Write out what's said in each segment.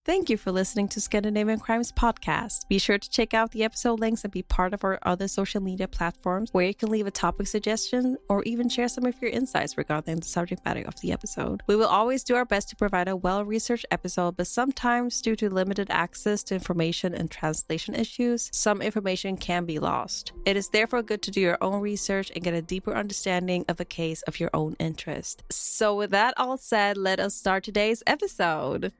Thank you for listening to Scandinavian Crimes Podcast. Be sure to check out the episode links and be part of our other social media platforms where you can leave a topic suggestion or even share some of your insights regarding the subject matter of the episode. We will always do our best to provide a well-researched episode, but sometimes due to limited access to information and translation issues, some information can be lost. It is therefore good to do your own research and get a deeper understanding of a case of your own interest. So with that all said, let us start today's episode.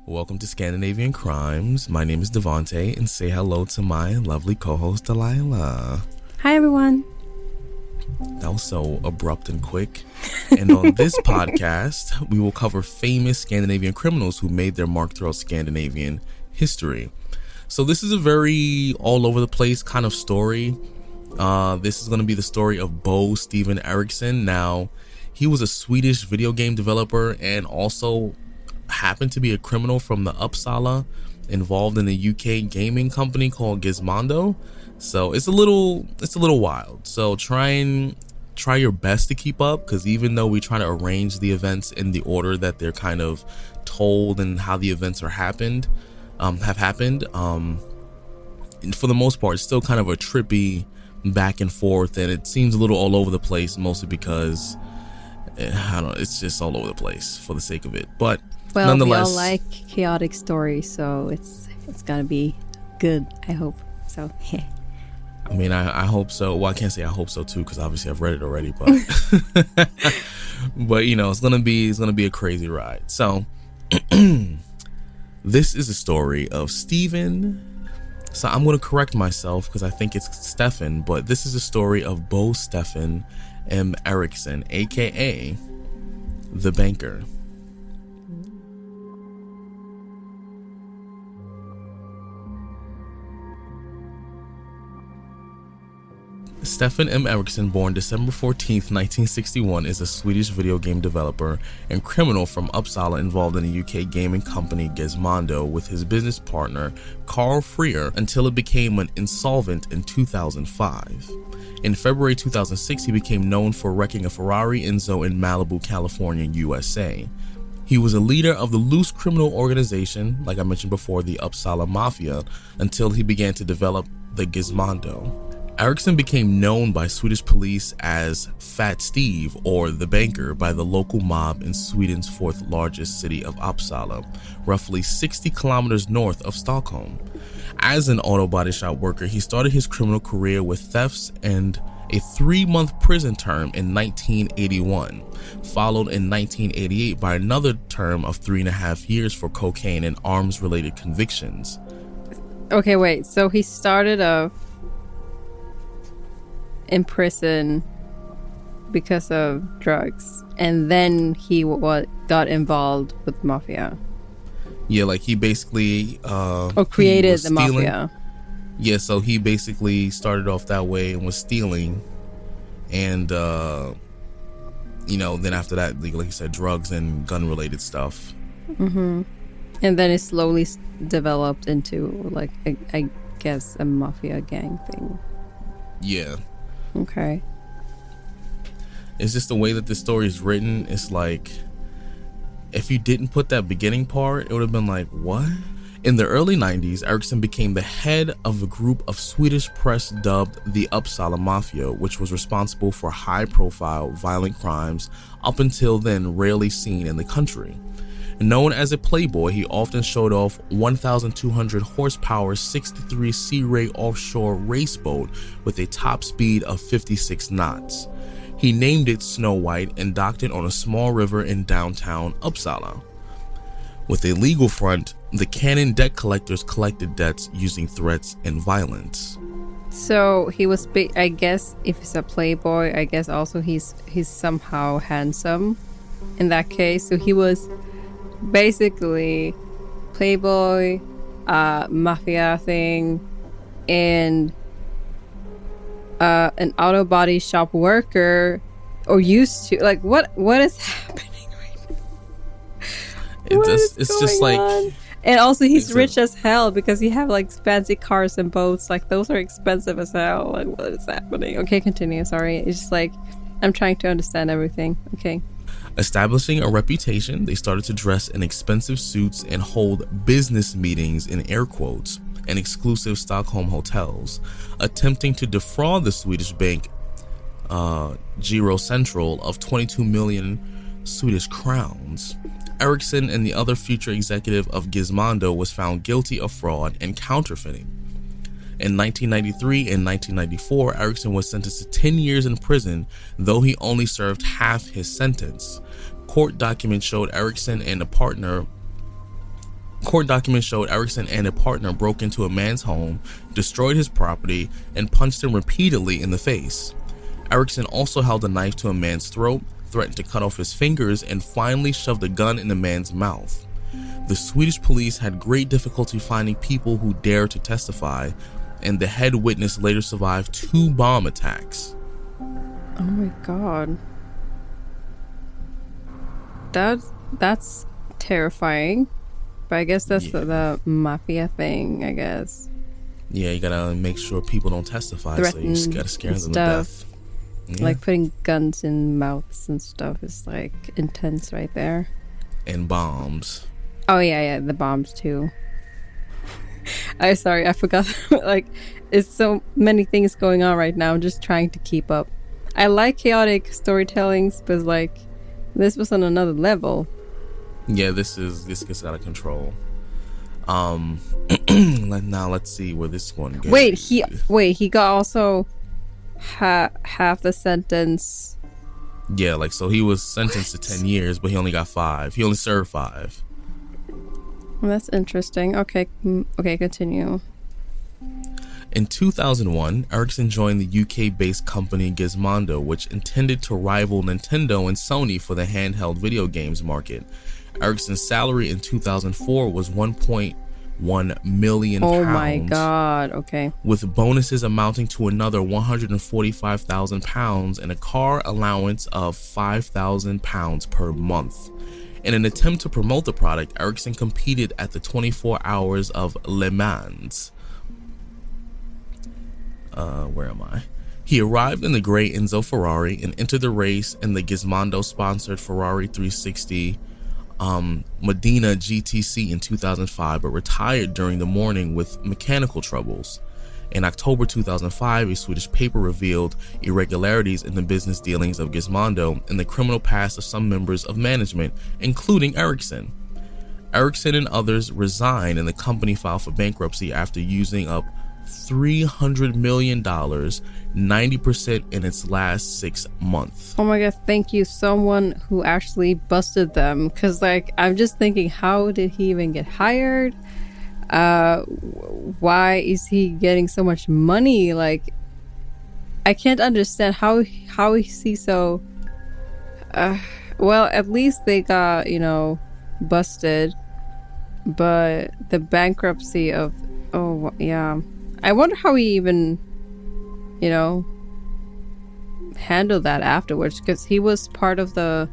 Welcome to Scandinavian Crimes. My name is Devante, and say hello to my lovely co-host Delila. Hi everyone. That was so abrupt and quick. And on this podcast, we will cover famous Scandinavian criminals who made their mark throughout Scandinavian history. So this is a very all over the place kind of story. This is going to be the story of Bo Stefan Eriksson. Now, he was a Swedish video game developer and also happened to be a criminal from the Uppsala, involved in a UK gaming company called Gizmondo. So it's a little wild. So try your best to keep up, because even though we try to arrange the events in the order that they're kind of told and how the events have happened, and for the most part, it's still kind of a trippy back and forth, and it seems a little all over the place, mostly because it's just all over the place for the sake of it. But well, nonetheless, we all like chaotic stories, so it's gonna be good. I hope so. I mean, I hope so. Well, I can't say I hope so too, because obviously I've read it already. But but you know, it's gonna be a crazy ride. So this is a story of Stephen. So I'm gonna correct myself because I think it's Stefan, but this is a story of Bo Stefan M Eriksson, aka the banker. Stefan M. Eriksson, born December 14th, 1961, is a Swedish video game developer and criminal from Uppsala involved in a UK gaming company Gizmondo with his business partner Carl Freer until it became an insolvent in 2005. In February 2006, he became known for wrecking a Ferrari Enzo in Malibu, California, USA. He was a leader of the loose criminal organization, like I mentioned before, the Uppsala Mafia, until he began to develop the Gizmondo. Eriksson became known by Swedish police as Fat Steve, or the banker, by the local mob in Sweden's fourth largest city of Uppsala, roughly 60 kilometers north of Stockholm. As an auto body shop worker, he started his criminal career with thefts and a 3-month prison term in 1981, followed in 1988 by another term of 3.5 years for cocaine and arms-related convictions. Okay, wait. So he started off in prison because of drugs, and then he got involved with mafia. Yeah, like he basically created the mafia. Yeah, so he basically started off that way and was stealing, and then after that, like you said, drugs and gun related stuff. Mm-hmm. And then it slowly developed into, like, I guess, a mafia gang thing. Yeah. Okay. It's just the way that this story is written. It's like, if you didn't put that beginning part, it would have been like, what? In the early 90s, Eriksson became the head of a group of Swedish press dubbed the Uppsala Mafia, which was responsible for high-profile violent crimes up until then rarely seen in the country. Known as a playboy, he often showed off 1,200 horsepower 63 Sea Ray offshore race boat with a top speed of 56 knots. He named it Snow White and docked it on a small river in downtown Uppsala. With a legal front, the Cannon debt collectors collected debts using threats and violence. So he was big. I guess if he's a playboy, I guess also he's somehow handsome in that case. So he was basically playboy, mafia thing, and an auto body shop worker, or used to. Like, what is happening right now? It's just like on? And also he's rich as hell because he have like fancy cars and boats. Like, those are expensive as hell. Like, what is happening? Okay, continue. Sorry. It's just like I'm trying to understand everything. Okay. Establishing a reputation, they started to dress in expensive suits and hold business meetings, in air quotes, in exclusive Stockholm hotels, attempting to defraud the Swedish bank Giro Central of 22 million Swedish crowns. Eriksson and the other future executive of Gizmondo was found guilty of fraud and counterfeiting. In 1993 and 1994, Eriksson was sentenced to 10 years in prison, though he only served half his sentence. Court documents showed Eriksson and a partner broke into a man's home, destroyed his property, and punched him repeatedly in the face. Eriksson also held a knife to a man's throat, threatened to cut off his fingers, and finally shoved a gun in the man's mouth. The Swedish police had great difficulty finding people who dared to testify, and the head witness later survived 2 bomb attacks. Oh my god. That's terrifying. But I guess that's the mafia thing, I guess. Yeah, you gotta make sure people don't testify, so you just gotta scare them to death. Yeah. Like putting guns in mouths and stuff is like intense right there. And bombs. Oh yeah, the bombs too. I'm sorry, I forgot. Like, it's so many things going on right now. I'm just trying to keep up. I like chaotic storytellings, but like, this was on another level. Yeah, this gets out of control. Now let's see where this is going to go. He got also half the sentence. Yeah, like, so he was sentenced to 10 years, but he only got 5. He only served 5. Well, that's interesting. Okay, continue. In 2001, Eriksson joined the UK-based company Gizmondo, which intended to rival Nintendo and Sony for the handheld video games market. Eriksson's salary in 2004 was 1.1 million pounds. Oh my god, okay. With bonuses amounting to another 145,000 pounds and a car allowance of 5,000 pounds per month. In an attempt to promote the product, Eriksson competed at the 24 Hours of Le Mans. Where am I? He arrived in the gray Enzo Ferrari and entered the race in the Gizmondo-sponsored Ferrari 360 Modena GTC in 2005, but retired during the morning with mechanical troubles. In October 2005, a Swedish paper revealed irregularities in the business dealings of Gizmondo and the criminal past of some members of management, including Eriksson. Eriksson and others resigned, and the company filed for bankruptcy after using up $300 million, 90% in its last 6 months. Oh my god, thank you, someone who actually busted them. Because like, I'm just thinking, how did he even get hired? Why is he getting so much money? Like, I can't understand how is he so well, at least they got, busted, but the bankruptcy of, oh yeah, I wonder how he even handled that afterwards, because he was part of the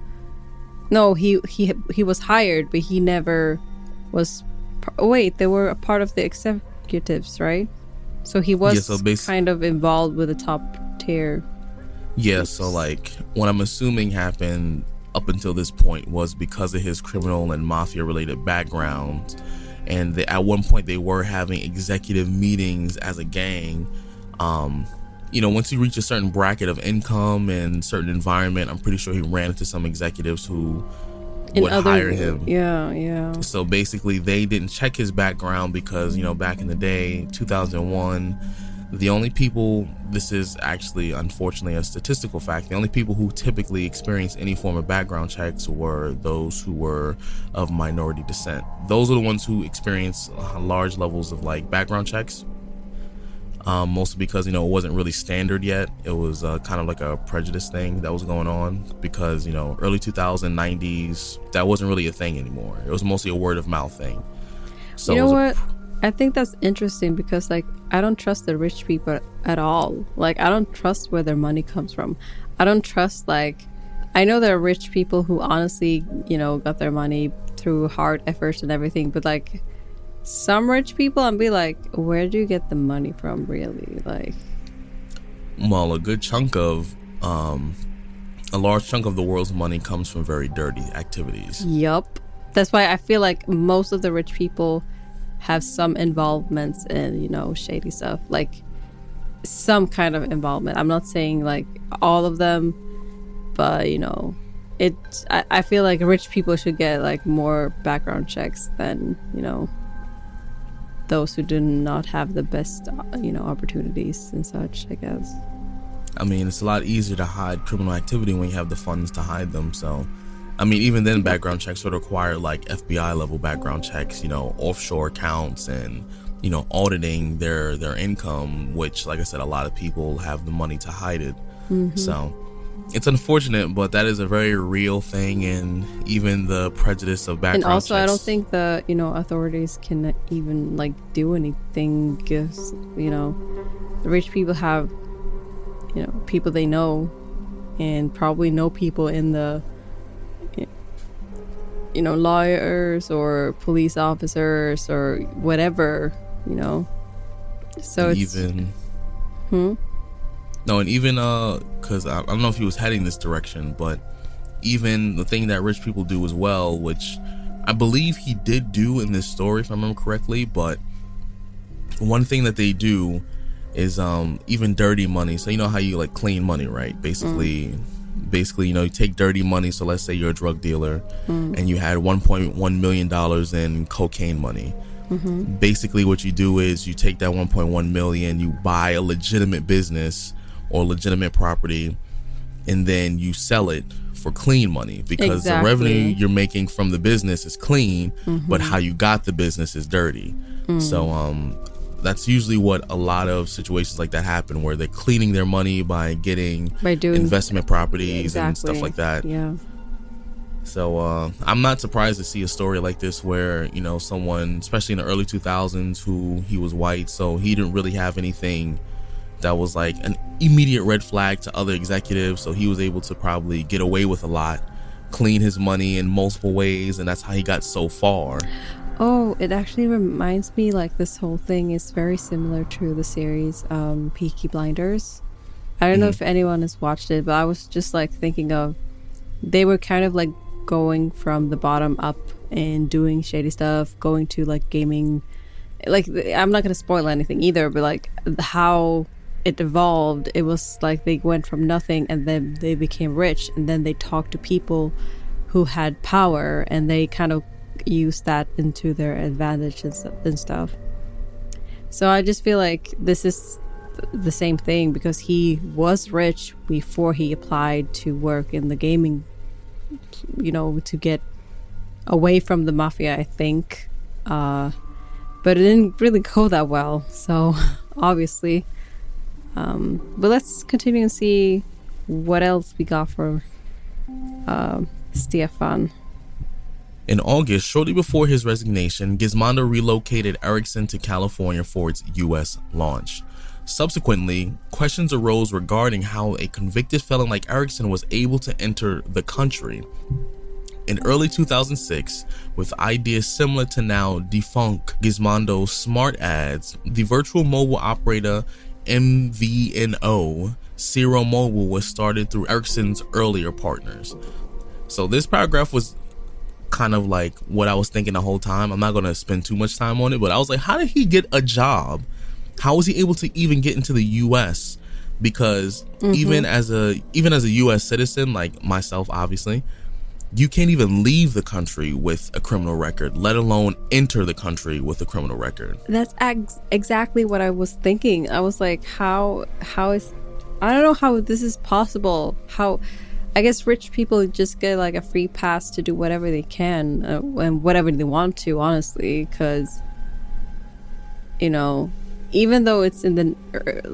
he was hired, but he never was. Wait, they were a part of the executives, right? So he was kind of involved with the top tier. Yeah, so like what I'm assuming happened up until this point was because of his criminal and mafia related background, and at one point they were having executive meetings as a gang. Once you reach a certain bracket of income and certain environment, I'm pretty sure he ran into some executives who would hire him. Yeah. So basically they didn't check his background because, back in the day, 2001, the only people, this is actually unfortunately a statistical fact, the only people who typically experienced any form of background checks were those who were of minority descent. Those are the ones who experienced large levels of like background checks. Mostly because, it wasn't really standard yet. It was kind of like a prejudice thing that was going on because, early 90s, that wasn't really a thing anymore. It was mostly a word of mouth thing. So what? I think that's interesting because, like, I don't trust the rich people at all. Like, I don't trust where their money comes from. I don't trust, like, I know there are rich people who honestly, got their money through hard efforts and everything, but like, some rich people, I'd be like, where do you get the money from, really? Like, well, a good chunk of a large chunk of the world's money comes from very dirty activities. Yup. That's why I feel like most of the rich people have some involvements in, you know, shady stuff. Like, some kind of involvement. I'm not saying, like, all of them, but, you know, I feel like rich people should get, like, more background checks than, you know, those who do not have the best, you know, opportunities and such, I guess. I mean, it's a lot easier to hide criminal activity when you have the funds to hide them. So, I mean, even then, background checks would require like FBI level background checks, you know, offshore accounts and, you know, auditing their income, which, like I said, a lot of people have the money to hide it. Mm-hmm. So it's unfortunate, but that is a very real thing, and even the prejudice of background checks. And also, I don't think the, you know, authorities can even like do anything because, you know, the rich people have, you know, people they know, and probably know people in the, you know, lawyers or police officers or whatever, you know. So and it's even no, and even because I don't know if he was heading this direction, but even the thing that rich people do as well, which I believe he did do in this story, if I remember correctly, but one thing that they do is even dirty money. So you know how you like clean money, right? Basically, you know, you take dirty money. So let's say you're a drug dealer and you had $1.1 million in cocaine money. Mm-hmm. Basically what you do is you take that 1.1 million, you buy a legitimate business or legitimate property, and then you sell it for clean money, because the revenue you're making from the business is clean, but how you got the business is dirty. So that's usually what a lot of situations like that happen, where they're cleaning their money by doing investment properties and stuff like that. Yeah. So I'm not surprised to see a story like this where, you know, someone, especially in the early 2000s, who he was white, so he didn't really have anything that was like an immediate red flag to other executives, so he was able to probably get away with a lot, clean his money in multiple ways, and that's how he got so far. Oh, it actually reminds me, like, this whole thing is very similar to the series Peaky Blinders. I don't know if anyone has watched it, but I was just like thinking of, they were kind of like going from the bottom up and doing shady stuff, going to like gaming. Like, I'm not going to spoil anything either, but like how it evolved, it was like they went from nothing and then they became rich, and then they talked to people who had power, and they kind of use that into their advantage and stuff. So I just feel like this is the same thing, because he was rich before he applied to work in the gaming, you know, to get away from the mafia, I think. But it didn't really go that well, so obviously. But let's continue and see what else we got for Stefan. In August, shortly before his resignation, Gizmondo relocated Eriksson to California for its U.S. launch. Subsequently, questions arose regarding how a convicted felon like Eriksson was able to enter the country. In early 2006, with ideas similar to now defunct Gizmondo Smart Ads, the virtual mobile operator MVNO Zero Mobile was started through Eriksson's earlier partners. So this paragraph was kind of like what I was thinking the whole time. I'm not going to spend too much time on it, but I was like, how did he get a job? How was he able to even get into the US? Because even as a US citizen, like myself, obviously, you can't even leave the country with a criminal record, let alone enter the country with a criminal record. That's exactly what I was thinking. I was like, how is, I don't know how this is possible. How, I guess rich people just get like a free pass to do whatever they can and whatever they want to, honestly, because, you know, even though it's in the,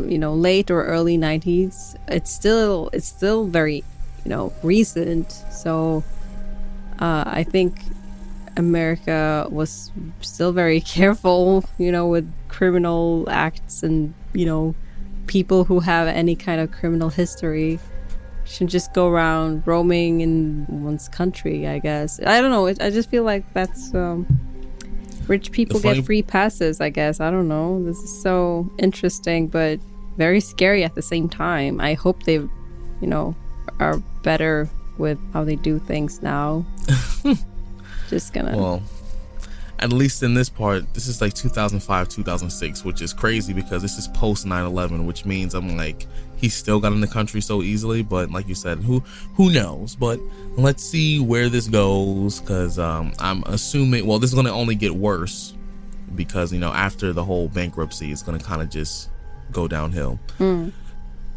you know, late or early 90s, it's still very, you know, recent. So I think America was still very careful, you know, with criminal acts, and, you know, people who have any kind of criminal history should just go around roaming in one's country, I guess. I don't know. I just feel like that's rich people get free passes, I guess. I don't know. This is so interesting, but very scary at the same time. I hope they, you know, are better with how they do things now. Just gonna. Well, at least in this part, this is like 2005, 2006, which is crazy because this is post 9/11, which means I'm like, he still got in the country so easily. But like you said, who knows? But let's see where this goes, because I'm assuming, well, this is going to only get worse because, you know, after the whole bankruptcy, it's going to kind of just go downhill.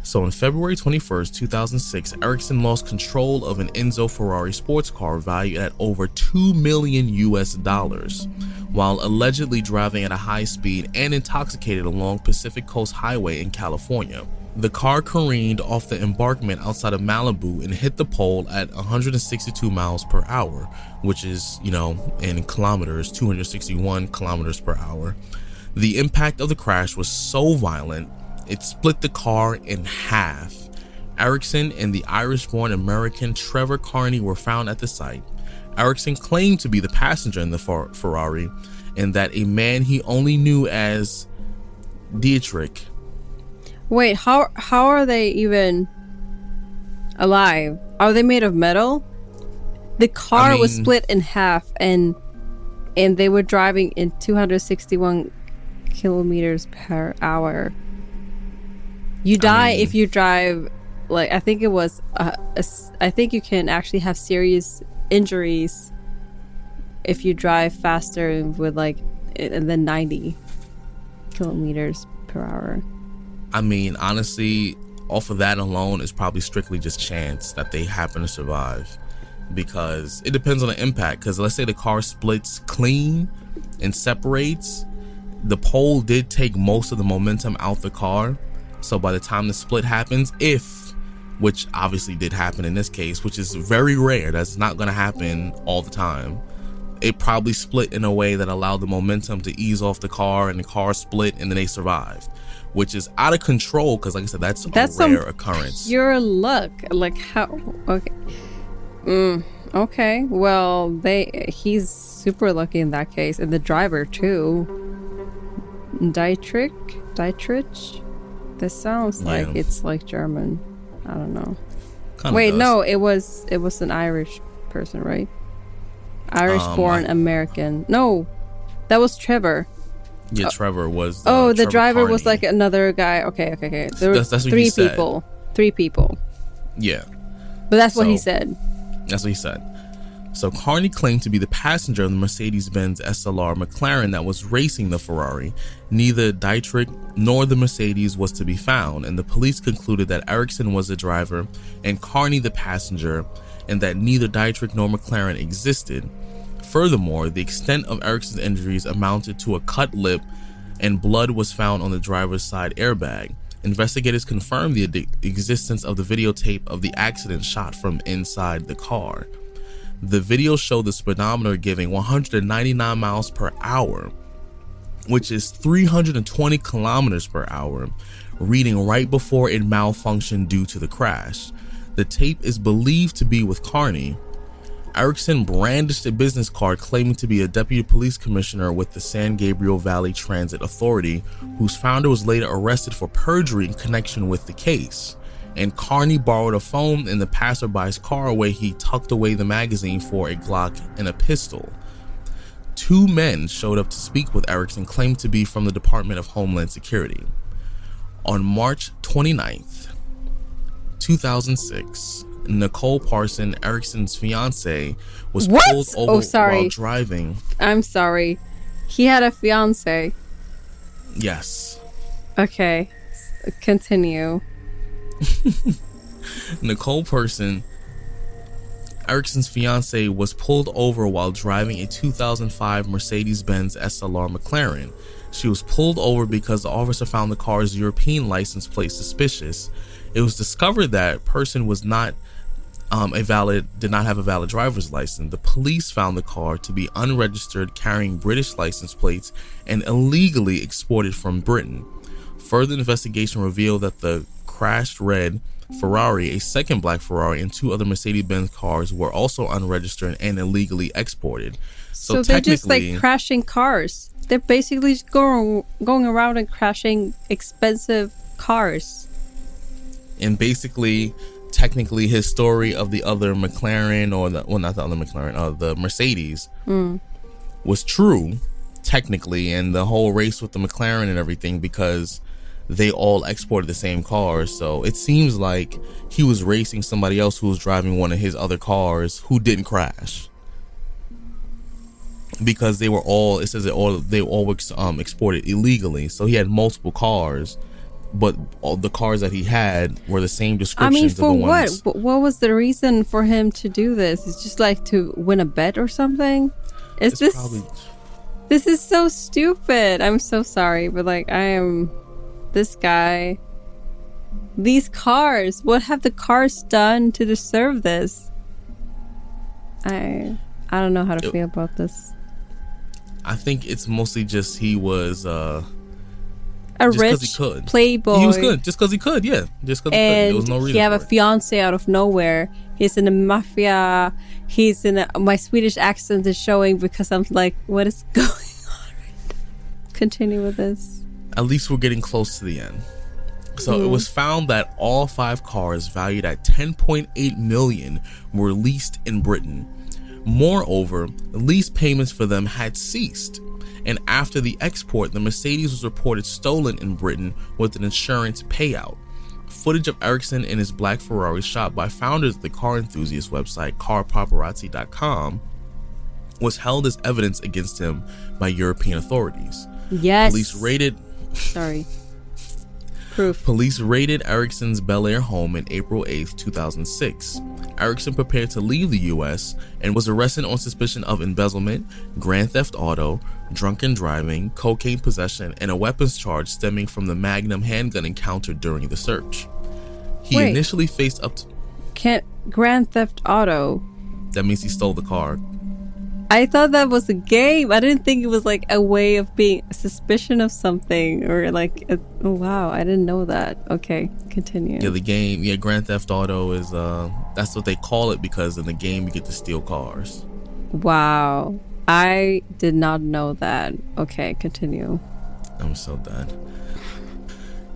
So on February 21st, 2006, Eriksson lost control of an Enzo Ferrari sports car valued at over $2 million while allegedly driving at a high speed and intoxicated along Pacific Coast Highway in California. The car careened off the embankment outside of Malibu and hit the pole at 162 miles per hour, which is, you know, in kilometers, 261 kilometers per hour. The impact of the crash was so violent, it split the car in half. Eriksson and the Irish-born American Trevor Carney were found at the site. Eriksson claimed to be the passenger in the Ferrari and that a man he only knew as Dietrich. Wait, how are they even alive? Are they made of metal? The car was split in half, and they were driving in 261 kilometers per hour. You die if you drive, like, I think it was, I think you can actually have serious injuries if you drive faster with like, than 90 kilometers per hour. I mean, honestly, off of that alone, it's probably strictly just chance that they happen to survive, because it depends on the impact. Because let's say the car splits clean and separates, the pole did take most of the momentum out the car. So by the time the split happens, which obviously did happen in this case, which is very rare, that's not going to happen all the time, it probably split in a way that allowed the momentum to ease off the car, and the car split, and then they survived, which is out of control because, like I said, that's a rare occurrence. Pure luck. Like, how? Okay. Okay. Well, he's super lucky in that case, and the driver too. Dietrich. This sounds like it's like German. I don't know. Wait, no, it was an Irish person, right? Irish-born American. No, that was Trevor. Yeah, Trevor was. The Trevor driver Carney. Was like another guy. Okay. There were that's what three he said. people. 3 people. Yeah. But that's what he said. That's what he said. So Carney claimed to be the passenger of the Mercedes-Benz SLR McLaren that was racing the Ferrari. Neither Dietrich nor the Mercedes was to be found, and the police concluded that Eriksson was the driver and Carney the passenger, and that neither Dietrich nor McLaren existed. Furthermore, the extent of Eriksson's injuries amounted to a cut lip, and blood was found on the driver's side airbag. Investigators confirmed the existence of the videotape of the accident shot from inside the car. The video showed the speedometer giving 199 miles per hour, which is 320 kilometers per hour, reading right before it malfunctioned due to the crash. The tape is believed to be with Carney. Eriksson brandished a business card claiming to be a deputy police commissioner with the San Gabriel Valley Transit Authority, whose founder was later arrested for perjury in connection with the case. And Carney borrowed a phone in the passerby's car where he tucked away the magazine for a Glock and a pistol. 2 men showed up to speak with Eriksson, claimed to be from the Department of Homeland Security. On March 29th, 2006, Nicole Parson, Eriksson's fiance, was pulled over while driving. I'm sorry. He had a fiance. Yes. Okay. Continue. Nicole Parson, Eriksson's fiance, was pulled over while driving a 2005 Mercedes-Benz SLR McLaren. She was pulled over because the officer found the car's European license plate suspicious. It was discovered that person was not did not have a valid driver's license. The police found the car to be unregistered, carrying British license plates, and illegally exported from Britain. Further investigation revealed that the crashed red Ferrari, a second black Ferrari, and 2 other Mercedes-Benz cars were also unregistered and illegally exported. So they're just like crashing cars. They're basically just going around and crashing expensive cars. And basically, technically his story of the other McLaren, or not the other McLaren, the Mercedes, was true technically, and the whole race with the McLaren and everything, because they all exported the same cars. So it seems like he was racing somebody else who was driving one of his other cars who didn't crash, because they were all, it says that they all were exported illegally. So he had multiple cars, but all the cars that he had were the same descriptions. For what was the reason for him to do this? It's just like to win a bet or something? This is so stupid. I'm so sorry, but like, this guy, these cars, what have the cars done to deserve this? I don't know how to feel about this. I think it's mostly just he was a rich playboy. He was good just because he could, yeah. Just because he could. There was no reason. He have a fiance out of nowhere. He's in the mafia. He's in my Swedish accent is showing because I'm like, what is going on right now? Continue with this. At least we're getting close to the end. So it was found that all 5 cars valued at 10.8 million were leased in Britain. Moreover, lease payments for them had ceased. And after the export, the Mercedes was reported stolen in Britain with an insurance payout. Footage of Eriksson in his black Ferrari, shot by founders of the car enthusiast website carpaparazzi.com, was held as evidence against him by European authorities. Yes. Police raided Eriksson's Bel Air home in April 8th, 2006. Eriksson prepared to leave the U.S. and was arrested on suspicion of embezzlement, grand theft auto, drunken driving, cocaine possession, and a weapons charge stemming from the Magnum handgun encountered during the search. He initially faced up to... Grand theft auto? That means he stole the car. I thought that was a game. I didn't think it was like a way of being a suspicion of something, or like, oh wow, I didn't know that. Okay, continue. Yeah, the game, Grand Theft Auto is, that's what they call it, because in the game you get to steal cars. Wow, I did not know that. Okay, continue. I'm so dead.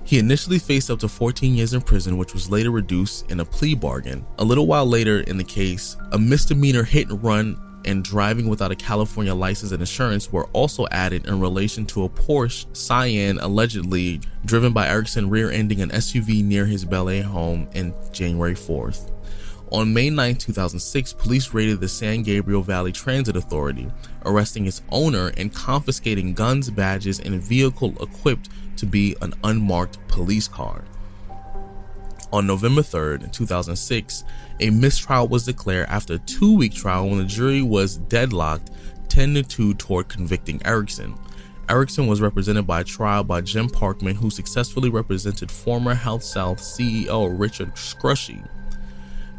He initially faced up to 14 years in prison, which was later reduced in a plea bargain. A little while later in the case, a misdemeanor hit and run and driving without a California license and insurance were also added in relation to a Porsche Cayenne allegedly driven by Eriksson rear-ending an SUV near his Bel Air home in January 4th. On May 9, 2006, police raided the San Gabriel Valley Transit Authority, arresting its owner and confiscating guns, badges, and a vehicle equipped to be an unmarked police car. On November 3rd, 2006, a mistrial was declared after a 2-week trial when the jury was deadlocked 10-2 toward convicting Eriksson. Eriksson was represented by a trial by Jim Parkman, who successfully represented former Health South CEO Richard Scrushy.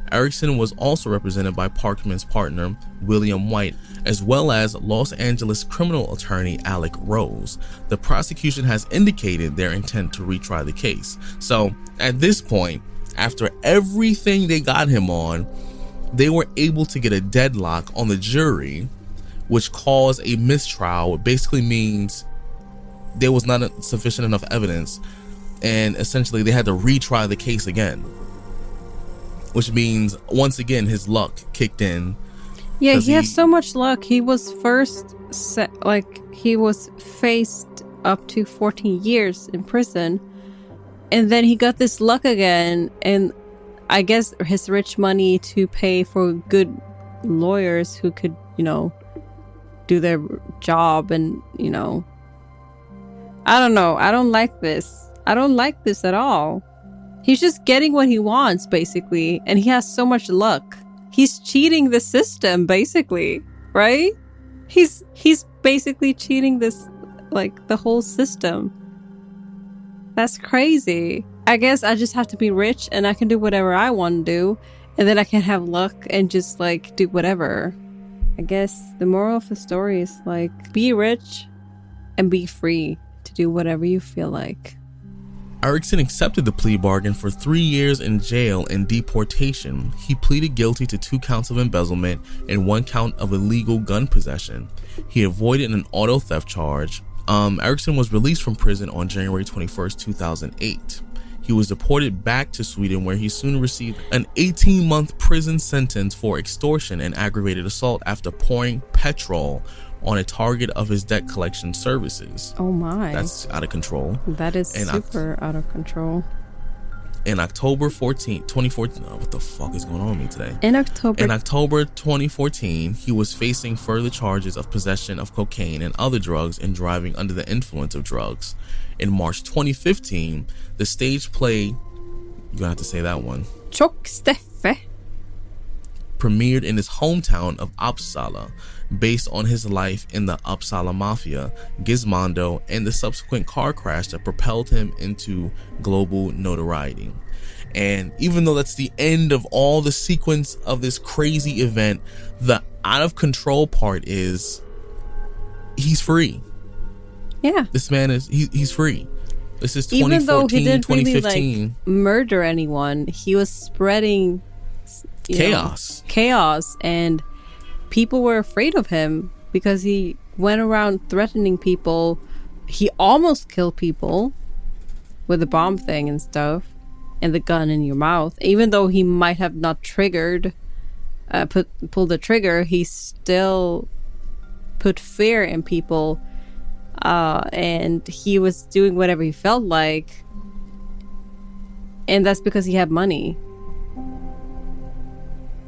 Eriksson was also represented by Parkman's partner, William White, as well as Los Angeles criminal attorney Alec Rose. The prosecution has indicated their intent to retry the case. So at this point, after everything they got him on, they were able to get a deadlock on the jury, which caused a mistrial. It basically means there was not sufficient enough evidence, and essentially they had to retry the case again, which means once again his luck kicked in. Yeah, he had so much luck. He was he was faced up to 14 years in prison, and then he got this luck again, and I guess his rich money to pay for good lawyers who could, do their job, and I don't know. I don't like this. I don't like this at all. He's just getting what he wants, basically, and he has so much luck. He's cheating the system, basically, right? He's basically cheating this, like, the whole system. That's crazy. I guess I just have to be rich and I can do whatever I want to do, and then I can have luck and just, like, do whatever. I guess the moral of the story is, like, be rich and be free to do whatever you feel like. Eriksson accepted the plea bargain for 3 years in jail and deportation. He pleaded guilty to 2 counts of embezzlement and 1 count of illegal gun possession. He avoided an auto theft charge. Eriksson was released from prison on January 21st, 2008. He was deported back to Sweden, where he soon received an 18-month prison sentence for extortion and aggravated assault after pouring petrol on a target of his debt collection services. Oh my. That's out of control. That is super out of control. In October 2014, what the fuck is going on with me today? In October 2014, he was facing further charges of possession of cocaine and other drugs and driving under the influence of drugs. In March 2015, the stage play, you're gonna have to say that one, Tjock Steffe, premiered in his hometown of Uppsala, based on his life in the Uppsala Mafia, Gizmondo, and the subsequent car crash that propelled him into global notoriety. And even though that's the end of all the sequence of this crazy event, the out of control part is he's free. Yeah. This man is, he's free. This is 2014, even though he didn't 2015. Really, like, murder anyone, he was spreading chaos, and people were afraid of him because he went around threatening people. He almost killed people with the bomb thing and stuff, and the gun in your mouth. Even though he might have not pulled the trigger, he still put fear in people, and he was doing whatever he felt like, and that's because he had money.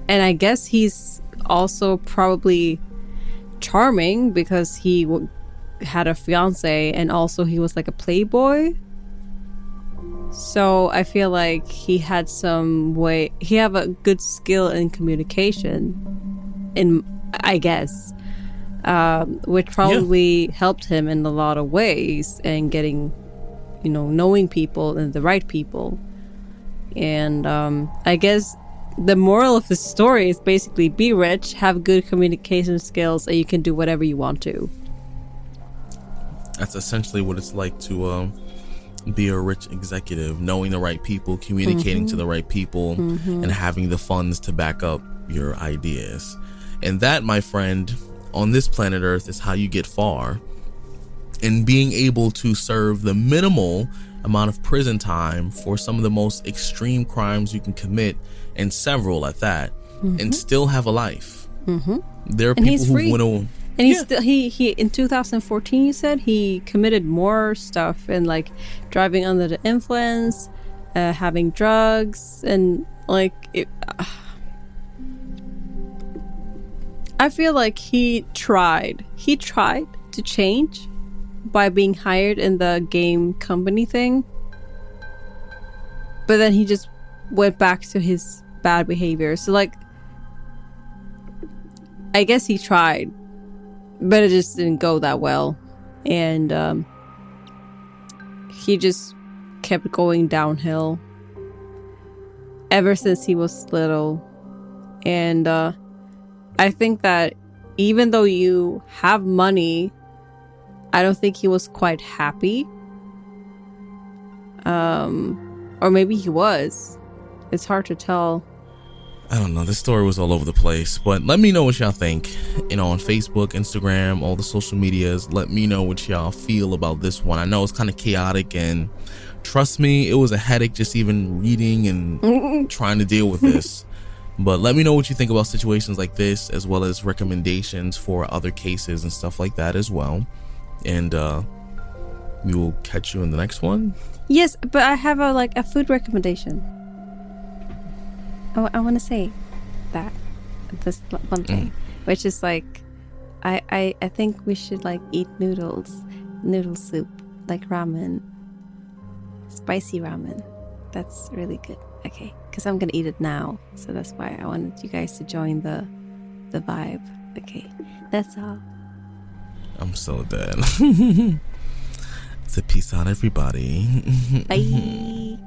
And I guess he's also probably charming because he had a fiance, and also he was like a playboy. So I feel like he had a good skill in communication, I guess, which probably helped him in a lot of ways, and getting, knowing people and the right people. And I guess the moral of the story is basically be rich, have good communication skills, and you can do whatever you want to. That's essentially what it's like to be a rich executive, knowing the right people, communicating to the right people, and having the funds to back up your ideas. And that, my friend, on this planet Earth is how you get far. And being able to serve the minimal amount of prison time for some of the most extreme crimes you can commit, and several at that, and still have a life. There are people who want to, and he in 2014, you said he committed more stuff, and like driving under the influence, having drugs, and like I feel like he tried to change by being hired in the game company thing, but then he just went back to his bad behavior. So like, I guess he tried, but it just didn't go that well, and he just kept going downhill ever since he was little. And I think that even though you have money, I don't think he was quite happy. Or maybe he was. It's hard to tell. I don't know. This story was all over the place, but let me know what y'all think. On Facebook, Instagram, all the social medias. Let me know what y'all feel about this one. I know it's kind of chaotic, and trust me, it was a headache just even reading and trying to deal with this. But let me know what you think about situations like this, as well as recommendations for other cases and stuff like that as well. And we will catch you in the next one. Yes, but I have a food recommendation. I want to say that this one thing, which is like, I think we should eat noodle soup, like ramen, spicy ramen. That's really good. Okay, because I'm gonna eat it now, so that's why I wanted you guys to join the vibe. Okay, that's all. I'm so dead. So peace out, everybody. Bye.